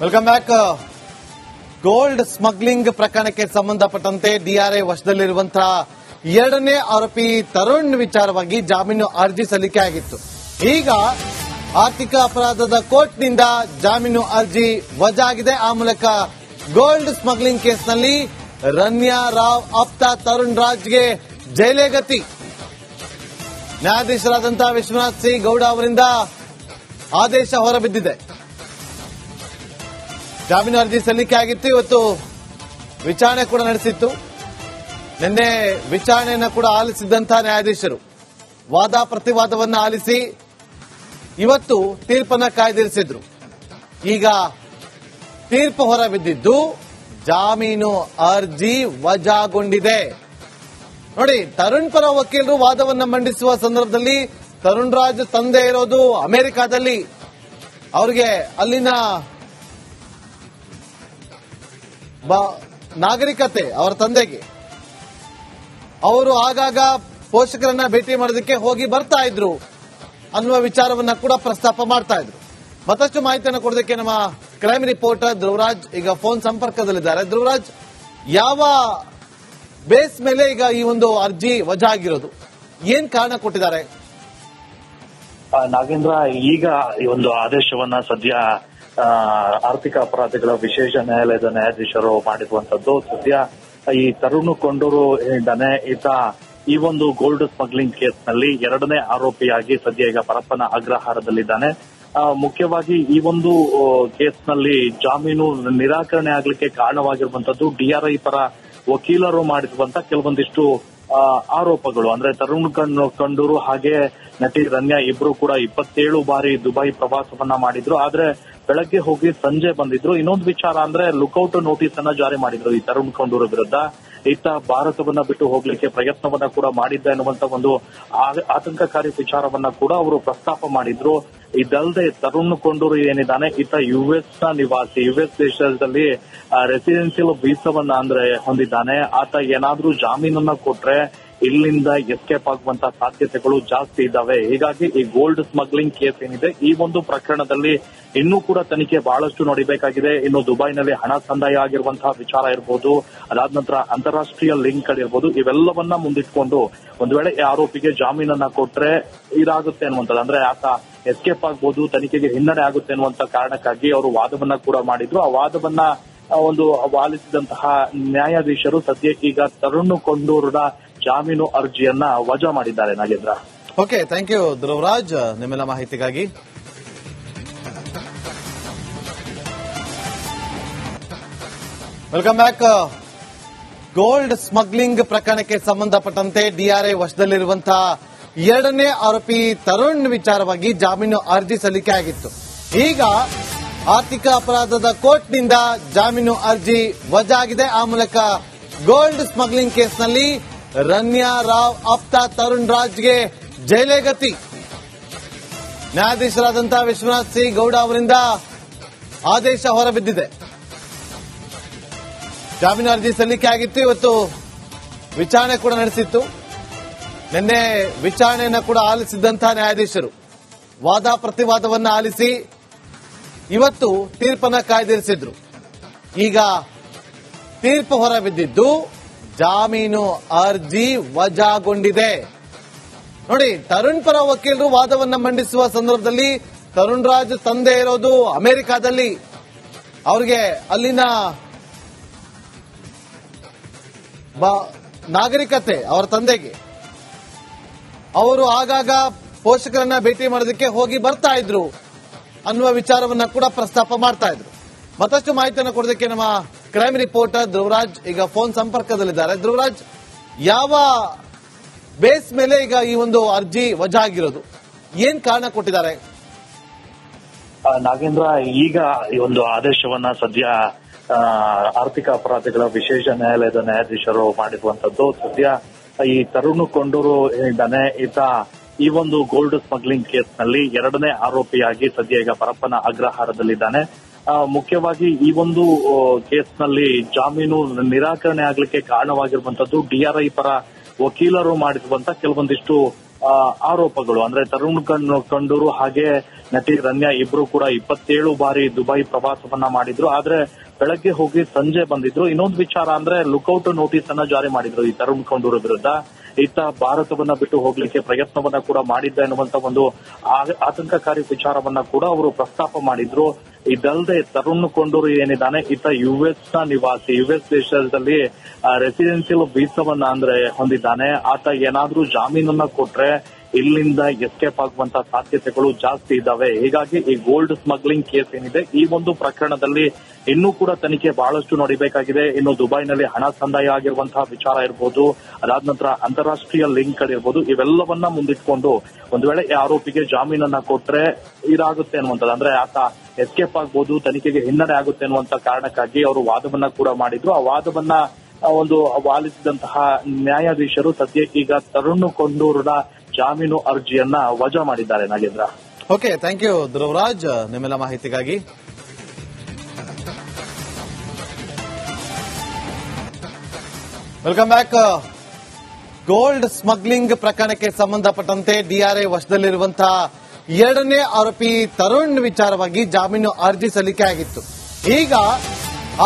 Welcome back. Gold smuggling ಪ್ರಕರಣಕ್ಕೆ ಸಂಬಂಧಪಟ್ಟಂತೆ DRI ವಶದಲ್ಲಿರುವಂತಹ ಎರಡನೇ ಆರೋಪಿ ತರುಣ್ ವಿಚಾರವಾಗಿ ಜಾಮೀನು ಅರ್ಜಿ ಸಲ್ಲಿಕೆ ಆಗಿತ್ತು. ಈಗ ಆರ್ಥಿಕ ಅಪರಾಧದ ಕೋರ್ಟ್ನಿಂದ ಜಾಮೀನು ಅರ್ಜಿ ವಜಾ ಆಗಿದೆ. ಆ ಮೂಲಕ ಗೋಲ್ಡ್ ಸ್ಮಗ್ಲಿಂಗ್ ಕೇಸ್ನಲ್ಲಿ ರನ್ಯಾ ರಾವ್ ಆಪ್ತ ತರುಣ್ ರಾಜ್ಗೆ ಜೈಲೇ ಗತಿ. ನ್ಯಾಯಾಧೀಶರಾದಂತಹ ವಿಶ್ವನಾಥ್ ಸಿ ಗೌಡ ಅವರಿಂದ ಆದೇಶ ಹೊರಬಿದ್ದಿದೆ. ಜಾಮೀನು ಅರ್ಜಿ ಸಲ್ಲಿಕೆ ಆಗಿತ್ತು. ಇವತ್ತು ವಿಚಾರಣೆ ಕೂಡ ನಡೆಸಿತ್ತು. ನಿನ್ನೆ ವಿಚಾರಣೆಯನ್ನು ಕೂಡ ಆಲಿಸಿದ್ದಂತಹ ನ್ಯಾಯಾಧೀಶರು ವಾದ ಪ್ರತಿವಾದವನ್ನು ಆಲಿಸಿ ಇವತ್ತು ತೀರ್ಪನ್ನು ಕಾಯ್ದಿರಿಸಿದ್ರು. ಈಗ ತೀರ್ಪು ಹೊರಬಿದ್ದಿದ್ದು ಜಾಮೀನು ಅರ್ಜಿ ವಜಾಗೊಂಡಿದೆ. ನೋಡಿ, ತರುಣ್ ಪರ ವಕೀಲರು ವಾದವನ್ನು ಮಂಡಿಸುವ ಸಂದರ್ಭದಲ್ಲಿ ತರುಣ್ ರಾಜ್ ತಂದೆ ಇರೋದು ಅಮೆರಿಕಾದಲ್ಲಿ. ಅವರಿಗೆ ಅಲ್ಲಿನ ನಾಗರಿಕತೆ ಅವರ ತಂದೆಗೆ. ಅವರು ಆಗಾಗ ಪೋಷಕರನ್ನ ಭೇಟಿ ಮಾಡೋದಕ್ಕೆ ಹೋಗಿ ಬರ್ತಾ ಇದ್ರು ಅನ್ನುವ ವಿಚಾರವನ್ನ ಕೂಡ ಪ್ರಸ್ತಾಪ ಮಾಡ್ತಾ ಇದ್ರು. ಮತ್ತಷ್ಟು ಮಾಹಿತಿಯನ್ನು ಕೊಡೋದಕ್ಕೆ ನಮ್ಮ ಕ್ರೈಮ್ ರಿಪೋರ್ಟರ್ ಧ್ರುವರಾಜ್ ಈಗ ಫೋನ್ ಸಂಪರ್ಕದಲ್ಲಿದ್ದಾರೆ. ಧ್ರುವರಾಜ್, ಯಾವ ಬೇಸ್ ಮೇಲೆ ಈಗ ಈ ಒಂದು ಅರ್ಜಿ ವಜಾ ಆಗಿರೋದು? ಏನ್ ಕಾರಣ ಕೊಟ್ಟಿದ್ದಾರೆ? ನಾಗೇಂದ್ರ, ಈಗ ಈ ಒಂದು ಆದೇಶವನ್ನ ಸದ್ಯ ಆರ್ಥಿಕ ಅಪರಾಧಗಳ ವಿಶೇಷ ನ್ಯಾಯಾಲಯದ ನ್ಯಾಯಾಧೀಶರು ಮಾಡಿರುವಂತದ್ದು. ಸದ್ಯ ಈ ತರುಣ್ ಕೊಂಡೂರು ಏನಿದ್ದಾನೆ, ಈತ ಈ ಒಂದು ಗೋಲ್ಡ್ ಸ್ಮಗ್ಲಿಂಗ್ ಕೇಸ್ನಲ್ಲಿ ಎರಡನೇ ಆರೋಪಿಯಾಗಿ ಸದ್ಯ ಈಗ ಪರಪ್ಪನ ಅಗ್ರಹಾರದಲ್ಲಿದ್ದಾನೆ. ಮುಖ್ಯವಾಗಿ ಈ ಒಂದು ಕೇಸ್ನಲ್ಲಿ ಜಾಮೀನು ನಿರಾಕರಣೆ ಆಗ್ಲಿಕ್ಕೆ ಕಾರಣವಾಗಿರುವಂತದ್ದು ಡಿಆರ್ಐ ಪರ ವಕೀಲರು ಮಾಡಿರುವಂತ ಕೆಲವೊಂದಿಷ್ಟು ಆರೋಪಗಳು. ಅಂದ್ರೆ ತರುಣ್ ಕೊಂಡೂರು ಹಾಗೆ ನಟಿ ರನ್ಯಾ ಇಬ್ರು ಕೂಡ 27 ಬಾರಿ ದುಬೈ ಪ್ರವಾಸವನ್ನ ಮಾಡಿದ್ರು. ಆದ್ರೆ ಬೆಳಗ್ಗೆ ಹೋಗಿ ಸಂಜೆ ಬಂದಿದ್ರು. ಇನ್ನೊಂದು ವಿಚಾರ ಅಂದ್ರೆ ಲುಕೌಟ್ ನೋಟಿಸ್ ಅನ್ನ ಜಾರಿ ಮಾಡಿದ್ರು ಈ ತರುಣ್ ಕೊಂಡೂರು ವಿರುದ್ಧ. ಈತ ಭಾರತವನ್ನ ಬಿಟ್ಟು ಹೋಗ್ಲಿಕ್ಕೆ ಪ್ರಯತ್ನವನ್ನ ಕೂಡ ಮಾಡಿದ್ದ ಎನ್ನುವಂತ ಒಂದು ಆತಂಕಕಾರಿ ವಿಚಾರವನ್ನ ಕೂಡ ಅವರು ಪ್ರಸ್ತಾಪ ಮಾಡಿದ್ರು. ಇದಲ್ಲದೆ ತರುಣ್ ಕೊಂಡೂರು ಏನಿದ್ದಾನೆ, ಈತ ಯುಎಸ್ ನ ನಿವಾಸಿ, ಯುಎಸ್ ದೇಶದಲ್ಲಿ ರೆಸಿಡೆನ್ಸಿಯಲ್ ವೀಸಾವನ್ನ ಅಂದ್ರೆ ಹೊಂದಿದ್ದಾನೆ. ಆತ ಏನಾದ್ರೂ ಜಾಮೀನನ್ನ ಕೊಟ್ರೆ ಇಲ್ಲಿಂದ ಎಸ್ಕೇಪ್ ಆಗುವಂತ ಸಾಧ್ಯತೆಗಳು ಜಾಸ್ತಿ ಇದ್ದಾವೆ. ಹೀಗಾಗಿ ಈ ಗೋಲ್ಡ್ ಸ್ಮಗ್ಲಿಂಗ್ ಕೇಸ್ ಏನಿದೆ, ಈ ಒಂದು ಪ್ರಕರಣದಲ್ಲಿ ಇನ್ನೂ ಕೂಡ ತನಿಖೆ ಬಹಳಷ್ಟು ನೋಡಬೇಕಾಗಿದೆ. ಇನ್ನು ದುಬೈನಲ್ಲಿ ಹಣ ಸಂದಾಯ ಆಗಿರುವಂತಹ ವಿಚಾರ ಇರಬಹುದು, ಅದಾದ ನಂತರ ಅಂತಾರಾಷ್ಟ್ರೀಯ ಲಿಂಕ್ ಗಳಿರ್ಬೋದು, ಇವೆಲ್ಲವನ್ನ ಮುಂದಿಟ್ಕೊಂಡು ಒಂದು ವೇಳೆ ಈ ಆರೋಪಿಗೆ ಜಾಮೀನನ್ನ ಕೊಟ್ರೆ ಇದಾಗುತ್ತೆ ಅನ್ನುವಂಥದ್ದು, ಅಂದ್ರೆ ಆತ ಎಸ್ಕೇಪ್ ಆಗ್ಬಹುದು, ತನಿಖೆಗೆ ಹಿನ್ನಡೆ ಆಗುತ್ತೆ ಅನ್ನುವಂತ ಕಾರಣಕ್ಕಾಗಿ ಅವರು ವಾದವನ್ನ ಕೂಡ ಮಾಡಿದ್ರು. ಆ ವಾದವನ್ನ ಒಂದು ಆಲಿಸಿದಂತಹ ನ್ಯಾಯಾಧೀಶರು ಸದ್ಯ ಈಗ ತರುಣ್ ಕೊಂಡೂರಿನ ಜಾಮೀನು ಅರ್ಜಿಯನ್ನ ವಜಾ ಮಾಡಿದ್ದಾರೆ. Nagendra, okay, thank you Dhruvaraj ನಿಮ್ಮೆಲ್ಲ ಮಾಹಿತಿಗಾಗಿ. Welcome back. ಗೋಲ್ಡ್ ಸ್ಮಗ್ಲಿಂಗ್ ಪ್ರಕರಣಕ್ಕೆ ಸಂಬಂಧಪಟ್ಟಂತೆ ಡಿಆರ್ಐ ವಶದಲ್ಲಿರುವಂತಹ ಎರಡನೇ ಆರೋಪಿ ತರುಣ್ ವಿಚಾರವಾಗಿ ಜಾಮೀನು ಅರ್ಜಿ ಸಲ್ಲಿಕೆ ಆಗಿತ್ತು. ಈಗ ಆರ್ಥಿಕ ಅಪರಾಧದ ಕೋರ್ಟ್ನಿಂದ ಜಾಮೀನು ಅರ್ಜಿ ವಜಾ ಆಗಿದೆ. ಆ ಮೂಲಕ ಗೋಲ್ಡ್ ಸ್ಮಗ್ಲಿಂಗ್ ಕೇಸ್ನಲ್ಲಿ ರನ್ಯಾ ರಾವ್ ಆಪ್ತ ತರುಣ್ ರಾಜ್ಗೆ ಜೈಲೇ ಗತಿ. ನ್ಯಾಯಾಧೀಶರಾದಂತಹ ವಿಶ್ವನಾಥ್ ಸಿ ಗೌಡ ಅವರಿಂದ ಆದೇಶ ಹೊರಬಿದ್ದಿದೆ. ಜಾಮೀನು ಅರ್ಜಿ ಸಲ್ಲಿಕೆ ಆಗಿತ್ತು. ಇವತ್ತು ವಿಚಾರಣೆ ಕೂಡ ನಡೆಸಿತ್ತು. ನಿನ್ನೆ ವಿಚಾರಣೆಯನ್ನು ಕೂಡ ಆಲಿಸಿದ್ದಂತಹ ನ್ಯಾಯಾಧೀಶರು ವಾದ ಪ್ರತಿವಾದವನ್ನು ಆಲಿಸಿ ಇವತ್ತು ತೀರ್ಪನ್ನು ಕಾಯ್ದಿರಿಸಿದ್ರು. ಈಗ ತೀರ್ಪು ಹೊರಬಿದ್ದಿದ್ದು ಜಾಮೀನು ಅರ್ಜಿ ವಜಾಗೊಂಡಿದೆ. ನೋಡಿ, ತರುಣ್ ಪರ ವಕೀಲರು ವಾದವನ್ನು ಮಂಡಿಸುವ ಸಂದರ್ಭದಲ್ಲಿ ತರುಣ್ ರಾಜ್ ತಂದೆ ಇರೋದು ಅಮೆರಿಕಾದಲ್ಲಿ. ಅವರಿಗೆ ಅಲ್ಲಿನ ನಾಗರಿಕತೆ ಅವರ ತಂದೆಗೆ. ಅವರು ಆಗಾಗ ಪೋಷಕರನ್ನ ಭೇಟಿ ಮಾಡೋದಕ್ಕೆ ಹೋಗಿ ಬರ್ತಾ ಇದ್ರು ಅನ್ನುವ ವಿಚಾರವನ್ನ ಕೂಡ ಪ್ರಸ್ತಾಪ ಮಾಡ್ತಾ ಇದ್ರು. ಮತ್ತಷ್ಟು ಮಾಹಿತಿಯನ್ನು ಕೊಡೋದಕ್ಕೆ ನಮ್ಮ ಕ್ರೈಮ್ ರಿಪೋರ್ಟರ್ ಧ್ರುವರಾಜ್ ಈಗ ಫೋನ್ ಸಂಪರ್ಕದಲ್ಲಿದ್ದಾರೆ. ಧ್ರುವರಾಜ್, ಯಾವ ಬೇಸ್ ಮೇಲೆ ಈಗ ಈ ಒಂದು ಅರ್ಜಿ ವಜಾ ಆಗಿರೋದು? ಏನ್ ಕಾರಣ ಕೊಟ್ಟಿದ್ದಾರೆ? ನಾಗೇಂದ್ರ, ಈಗ ಈ ಒಂದು ಆದೇಶವನ್ನ ಸದ್ಯ ಆರ್ಥಿಕ ಅಪರಾಧಗಳ ವಿಶೇಷ ನ್ಯಾಯಾಲಯದ ನ್ಯಾಯಾಧೀಶರು ಮಾಡಿರುವಂತದ್ದು. ಸದ್ಯ ಈ ತರುಣ್ ಕೊಂಡೂರು ಏನಿದ್ದಾನೆ, ಈತ ಈ ಒಂದು ಗೋಲ್ಡ್ ಸ್ಮಗ್ಲಿಂಗ್ ಕೇಸ್ನಲ್ಲಿ ಎರಡನೇ ಆರೋಪಿಯಾಗಿ ಸದ್ಯ ಈಗ ಪರಪ್ಪನ ಅಗ್ರಹಾರದಲ್ಲಿದ್ದಾನೆ. ಮುಖ್ಯವಾಗಿ ಈ ಒಂದು ಕೇಸ್ನಲ್ಲಿ ಜಾಮೀನು ನಿರಾಕರಣೆ ಆಗ್ಲಿಕ್ಕೆ ಕಾರಣವಾಗಿರುವಂತದ್ದು ಡಿಆರ್ಐ ಪರ ವಕೀಲರು ಮಾಡಿರುವಂತ ಕೆಲವೊಂದಿಷ್ಟು ಆರೋಪಗಳು ಅಂದ್ರೆ ತರುಣ್ ಕಂಡೂರು ಹಾಗೆ ನಟಿ ರನ್ಯಾ ಇಬ್ರು ಕೂಡ 27 ಬಾರಿ ದುಬೈ ಪ್ರವಾಸವನ್ನ ಮಾಡಿದ್ರು. ಆದ್ರೆ ಬೆಳಗ್ಗೆ ಹೋಗಿ ಸಂಜೆ ಬಂದಿದ್ರು. ಇನ್ನೊಂದು ವಿಚಾರ ಅಂದ್ರೆ ಲುಕೌಟ್ ನೋಟಿಸ್ ಅನ್ನ ಜಾರಿ ಮಾಡಿದ್ರು ಈ ತರುಣ್ ಕಂಡೂರು ವಿರುದ್ಧ. ಈತ ಭಾರತವನ್ನ ಬಿಟ್ಟು ಹೋಗ್ಲಿಕ್ಕೆ ಪ್ರಯತ್ನವನ್ನ ಕೂಡ ಮಾಡಿದ್ದ ಎನ್ನುವಂತ ಒಂದು ಆತಂಕಕಾರಿ ವಿಚಾರವನ್ನ ಕೂಡ ಅವರು ಪ್ರಸ್ತಾಪ ಮಾಡಿದ್ರು. ಇದಲ್ಲದೆ ತರುಣ್ ಕೊಂಡೂರು ಏನಿದ್ದಾನೆ ಈತ ಯುಎಸ್ ನ ನಿವಾಸಿ, ಯುಎಸ್ ದೇಶದಲ್ಲಿ ರೆಸಿಡೆನ್ಸಿಯಲ್ ವೀಸಾವನ್ನ ಅಂದ್ರೆ ಹೊಂದಿದ್ದಾನೆ. ಆತ ಏನಾದ್ರೂ ಜಾಮೀನನ್ನ ಕೊಟ್ರೆ ಇಲ್ಲಿಂದ ಎಸ್ಕೇಪ್ ಆಗುವಂತ ಸಾಧ್ಯತೆಗಳು ಜಾಸ್ತಿ ಇದ್ದಾವೆ. ಹೀಗಾಗಿ ಈ ಗೋಲ್ಡ್ ಸ್ಮಗ್ಲಿಂಗ್ ಕೇಸ್ ಏನಿದೆ ಈ ಒಂದು ಪ್ರಕರಣದಲ್ಲಿ ಇನ್ನೂ ಕೂಡ ತನಿಖೆ ಬಹಳಷ್ಟು ನಡೀಬೇಕಾಗಿದೆ. ಇನ್ನು ದುಬೈನಲ್ಲಿ ಹಣ ಸಂದಾಯ ಆಗಿರುವಂತಹ ವಿಚಾರ ಇರಬಹುದು, ಅದಾದ ನಂತರ ಅಂತಾರಾಷ್ಟ್ರೀಯ ಲಿಂಕ್ ಇರಬಹುದು, ಇವೆಲ್ಲವನ್ನ ಮುಂದಿಟ್ಕೊಂಡು ಒಂದು ವೇಳೆ ಈ ಆರೋಪಿಗೆ ಜಾಮೀನನ್ನ ಕೊಟ್ರೆ ಇದಾಗುತ್ತೆ ಅನ್ನುವಂಥದ್ದು, ಅಂದ್ರೆ ಆತ ಎಸ್ಕೇಪ್ ಆಗಬಹುದು, ತನಿಖೆಗೆ ಹಿನ್ನಡೆ ಆಗುತ್ತೆ ಅನ್ನುವಂತ ಕಾರಣಕ್ಕಾಗಿ ಅವರು ವಾದವನ್ನ ಕೂಡ ಮಾಡಿದ್ರು. ಆ ವಾದವನ್ನ ಒಂದು ಆಲಿಸಿದಂತಹ ನ್ಯಾಯಾಧೀಶರು ಸದ್ಯಕ್ಕೆ ಈಗ ತರುಣ್ ಕೊಂಡೂರಿನ ಜಾಮೀನು ಅರ್ಜಿಯನ್ನ ವಜಾ ಮಾಡಿದ್ದಾರೆ. Nagendra, okay, thank you Dhruvaraj ನಿಮ್ಮೆಲ್ಲ ಮಾಹಿತಿಗಾಗಿ. Welcome back. ಗೋಲ್ಡ್ ಸ್ಮಗ್ಲಿಂಗ್ ಪ್ರಕರಣಕ್ಕೆ ಸಂಬಂಧಪಟ್ಟಂತೆ ಡಿಆರ್ಐ ವಶದಲ್ಲಿರುವಂತಹ 2ನೇ ಆರೋಪಿ ತರುಣ್ ವಿಚಾರವಾಗಿ ಜಾಮೀನು ಅರ್ಜಿ ಸಲ್ಲಿಕೆ ಆಗಿತ್ತು. ಈಗ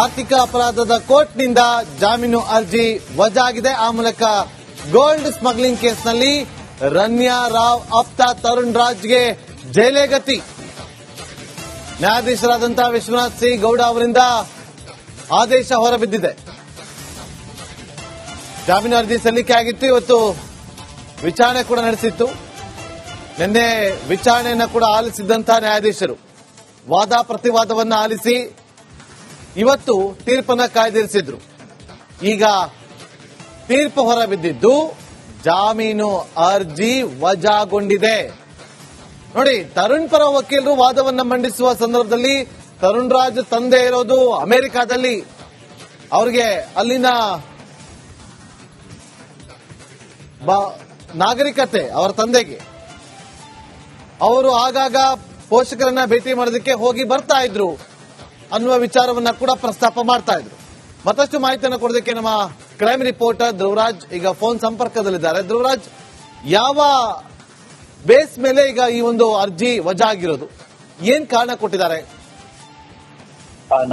ಆರ್ಥಿಕ ಅಪರಾಧದ ಕೋರ್ಟ್ನಿಂದ ಜಾಮೀನು ಅರ್ಜಿ ವಜಾ ಆಗಿದೆ. ಆ ಮೂಲಕ ಗೋಲ್ಡ್ ಸ್ಮಗ್ಲಿಂಗ್ ಕೇಸ್ನಲ್ಲಿ ರನ್ಯಾ ರಾವ್ ಆಪ್ತ ತರುಣ್ ರಾಜ್ಗೆ ಜೈಲೇ ಗತಿ. ನ್ಯಾಯಾಧೀಶರಾದಂತಹ ವಿಶ್ವನಾಥ್ ಸಿ ಗೌಡ ಅವರಿಂದ ಆದೇಶ ಹೊರಬಿದ್ದಿದೆ. ಜಾಮೀನು ಅರ್ಜಿ ಸಲ್ಲಿಕೆ ಆಗಿತ್ತು. ಇವತ್ತು ವಿಚಾರಣೆ ಕೂಡ ನಡೆಸಿತ್ತು. ನಿನ್ನೆ ವಿಚಾರಣೆಯನ್ನ ಕೂಡ ಆಲಿಸಿದ್ದಂತಹ ನ್ಯಾಯಾಧೀಶರು ವಾದ ಪ್ರತಿವಾದವನ್ನ ಆಲಿಸಿ ಇವತ್ತು ತೀರ್ಪನ್ನ ಕಾಯ್ದಿರಿಸಿದ್ರು. ಈಗ ತೀರ್ಪು ಹೊರಬಿದ್ದಿದ್ದು ಜಾಮೀನು ಅರ್ಜಿ ವಜಾಗೊಂಡಿದೆ. ನೋಡಿ, ತರುಣ್ ಪರ ವಕೀಲರು ವಾದವನ್ನ ಮಂಡಿಸುವ ಸಂದರ್ಭದಲ್ಲಿ ತರುಣ್ ರಾಜ್ ತಂದೆ ಇರೋದು ಅಮೆರಿಕಾದಲ್ಲಿ, ಅವ್ರಿಗೆ ಅಲ್ಲಿನ ನಾಗರಿಕತೆ ಅವರ ತಂದೆಗೆ, ಅವರು ಆಗಾಗ ಪೋಷಕರನ್ನ ಭೇಟಿ ಮಾಡೋದಕ್ಕೆ ಹೋಗಿ ಬರ್ತಾ ಇದ್ರು ಅನ್ನುವ ವಿಚಾರವನ್ನ ಕೂಡ ಪ್ರಸ್ತಾಪ ಮಾಡ್ತಾ ಇದ್ರು. ಮತ್ತಷ್ಟು ಮಾಹಿತಿಯನ್ನು ಕೊಡೋದಕ್ಕೆ ನಮ್ಮ ಕ್ರೈಮ್ ರಿಪೋರ್ಟರ್ ಧ್ರುವರಾಜ್ ಈಗ ಫೋನ್ ಸಂಪರ್ಕದಲ್ಲಿದ್ದಾರೆ. ಧ್ರುವರಾಜ್, ಯಾವ ಬೇಸ್ ಮೇಲೆ ಈಗ ಈ ಒಂದು ಅರ್ಜಿ ವಜಾ ಆಗಿರೋದು, ಏನ್ ಕಾರಣ ಕೊಟ್ಟಿದ್ದಾರೆ?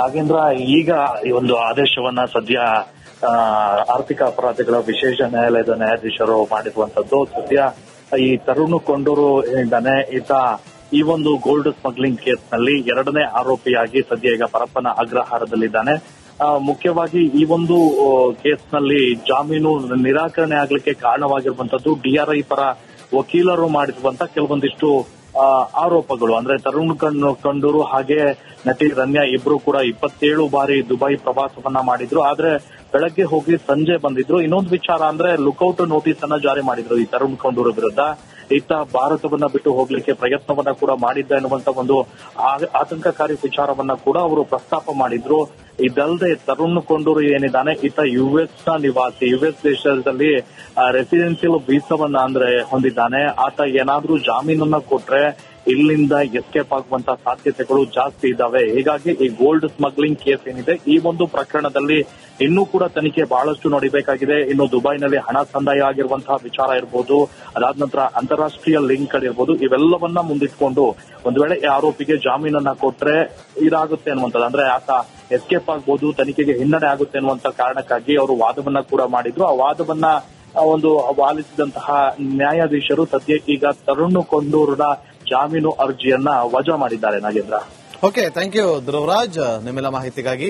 ನಾಗೇಂದ್ರ, ಈಗ ಈ ಒಂದು ಆದೇಶವನ್ನ ಸದ್ಯ ಆರ್ಥಿಕ ಅಪರಾಧಗಳ ವಿಶೇಷ ನ್ಯಾಯಾಲಯದ ನ್ಯಾಯಾಧೀಶರು ಮಾಡಿರುವಂತದ್ದು. ಸದ್ಯ ಈ ತರುಣ್ ಕೊಂಡೂರು ಏನಿದ್ದಾನೆ ಈತ ಈ ಒಂದು ಗೋಲ್ಡ್ ಸ್ಮಗ್ಲಿಂಗ್ ಕೇಸ್ನಲ್ಲಿ 2ನೇ ಆರೋಪಿಯಾಗಿ ಸದ್ಯ ಈಗ ಪರಪ್ಪನ ಅಗ್ರಹಾರದಲ್ಲಿದ್ದಾನೆ. ಮುಖ್ಯವಾಗಿ ಈ ಒಂದು ಕೇಸ್ನಲ್ಲಿ ಜಾಮೀನು ನಿರಾಕರಣೆ ಆಗ್ಲಿಕ್ಕೆ ಕಾರಣವಾಗಿರುವಂತದ್ದು ಡಿಆರ್ಐ ಪರ ವಕೀಲರು ಮಾಡಿರುವಂತ ಕೆಲವೊಂದಿಷ್ಟು ಆರೋಪಗಳು. ಅಂದ್ರೆ ತರುಣ್ ಕಂಡೂರು ಹಾಗೆ ನಟಿ ರನ್ಯಾ ಇಬ್ರು ಕೂಡ 27 ಬಾರಿ ದುಬೈ ಪ್ರವಾಸವನ್ನ ಮಾಡಿದ್ರು. ಆದ್ರೆ ಬೆಳಗ್ಗೆ ಹೋಗಿ ಸಂಜೆ ಬಂದಿದ್ರು. ಇನ್ನೊಂದು ವಿಚಾರ ಅಂದ್ರೆ ಲುಕೌಟ್ ನೋಟಿಸ್ ಅನ್ನ ಜಾರಿ ಮಾಡಿದ್ರು ಈ ತರುಣ್ ಕಂಡೂರು ವಿರುದ್ಧ. ಈತ ಭಾರತವನ್ನ ಬಿಟ್ಟು ಹೋಗ್ಲಿಕ್ಕೆ ಪ್ರಯತ್ನವನ್ನ ಕೂಡ ಮಾಡಿದ್ದ ಎನ್ನುವಂತ ಒಂದು ಆತಂಕಕಾರಿ ವಿಚಾರವನ್ನ ಕೂಡ ಅವರು ಪ್ರಸ್ತಾಪ ಮಾಡಿದ್ರು. ಇದಲ್ಲದೆ ತರುಣ್ ಕೊಂಡೂರು ಏನಿದ್ದಾನೆ ಈತ ಯುಎಸ್ ನ ನಿವಾಸಿ, ಯುಎಸ್ ದೇಶದಲ್ಲಿ ರೆಸಿಡೆನ್ಸಿಯಲ್ ವೀಸಾವನ್ನ ಅಂದ್ರೆ ಹೊಂದಿದ್ದಾನೆ. ಆತ ಏನಾದ್ರೂ ಜಾಮೀನನ್ನ ಕೊಟ್ರೆ ಇಲ್ಲಿಂದ ಎಸ್ಕೇಪ್ ಆಗುವಂತ ಸಾಧ್ಯತೆಗಳು ಜಾಸ್ತಿ ಇದ್ದಾವೆ. ಹೀಗಾಗಿ ಈ ಗೋಲ್ಡ್ ಸ್ಮಗ್ಲಿಂಗ್ ಕೇಸ್ ಏನಿದೆ ಈ ಒಂದು ಪ್ರಕರಣದಲ್ಲಿ ಇನ್ನೂ ಕೂಡ ತನಿಖೆ ಬಹಳಷ್ಟು ನಡೀಬೇಕಾಗಿದೆ. ಇನ್ನು ದುಬೈನಲ್ಲಿ ಹಣ ಸಂದಾಯ ಆಗಿರುವಂತಹ ವಿಚಾರ ಇರಬಹುದು, ಅದಾದ ನಂತರ ಅಂತಾರಾಷ್ಟ್ರೀಯ ಲಿಂಕ್ ಇರಬಹುದು, ಇವೆಲ್ಲವನ್ನ ಮುಂದಿಟ್ಕೊಂಡು ಒಂದು ವೇಳೆ ಈ ಆರೋಪಿಗೆ ಜಾಮೀನನ್ನ ಕೊಟ್ರೆ ಇದಾಗುತ್ತೆ ಅನ್ನುವಂಥದ್ದು, ಅಂದ್ರೆ ಆತ ಎಸ್ಕೇಪ್ ಆಗಬಹುದು, ತನಿಖೆಗೆ ಹಿನ್ನಡೆ ಆಗುತ್ತೆ ಅನ್ನುವಂತ ಕಾರಣಕ್ಕಾಗಿ ಅವರು ವಾದವನ್ನ ಕೂಡ ಮಾಡಿದ್ರು. ಆ ವಾದವನ್ನ ಒಂದು ಆಲಿಸಿದಂತಹ ನ್ಯಾಯಾಧೀಶರು ಸದ್ಯಕ್ಕೆ ಈಗ ತರುಣ್ ಕೊಂಡೂರಿನ ಜಾಮೀನು ಅರ್ಜಿಯನ್ನ ವಜಾ ಮಾಡಿದ್ದಾರೆ. Nagendra, okay, thank you Dhruvaraj ನಿಮ್ಮೆಲ್ಲ ಮಾಹಿತಿಗಾಗಿ.